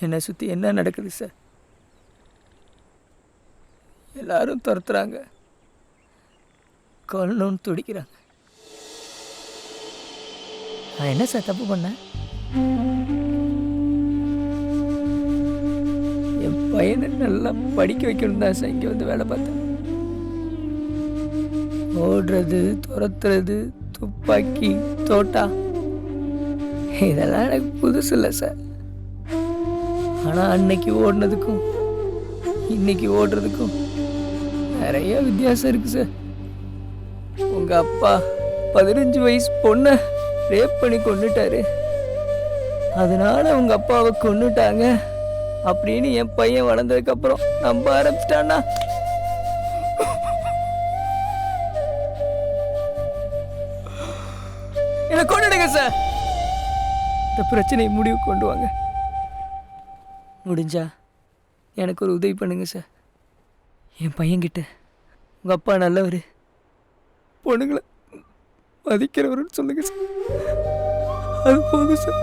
என்னை சுற்றி என்ன நடக்குது சார்? எல்லாரும் துரத்துறாங்க, கொல்லணும்னு துடிக்கிறாங்க. நான் என்ன சார் தப்பு பண்ணேன்? என் பையனை நல்லா படிக்க வைக்கணும் தான் சார் இங்கே வந்து வேலை பார்த்தேன். ஓடுறது, துரத்துறது, துப்பாக்கி, தோட்டா, இதெல்லாம் எனக்கு புதுசு இல்லை சார். ஆனால் அன்னைக்கு ஓடினதுக்கும் இன்னைக்கு ஓடுறதுக்கும் நிறைய வித்தியாசம் இருக்கு சார். உங்க அப்பா 15 வயசு பொண்ணை ரேப் பண்ணி கொண்டுட்டாரு, அதனால உங்க அப்பாவை கொண்டுட்டாங்க அப்படின்னு என் பையன் வளர்ந்ததுக்கு அப்புறம் நம்ப ஆரம்பிச்சிட்டான்னா என்ன கொண்டுடுங்க சார். இந்த பிரச்சனையை முடிவு கொண்டு வாங்க. முடிஞ்சா எனக்கு ஒரு உதவி பண்ணுங்க சார். என் பையன்கிட்ட உங்கள் அப்பா நல்லவர், பொண்ணுங்களை மதிக்கிறவருன்னு சொல்லுங்க சார். அது போதும் சார்.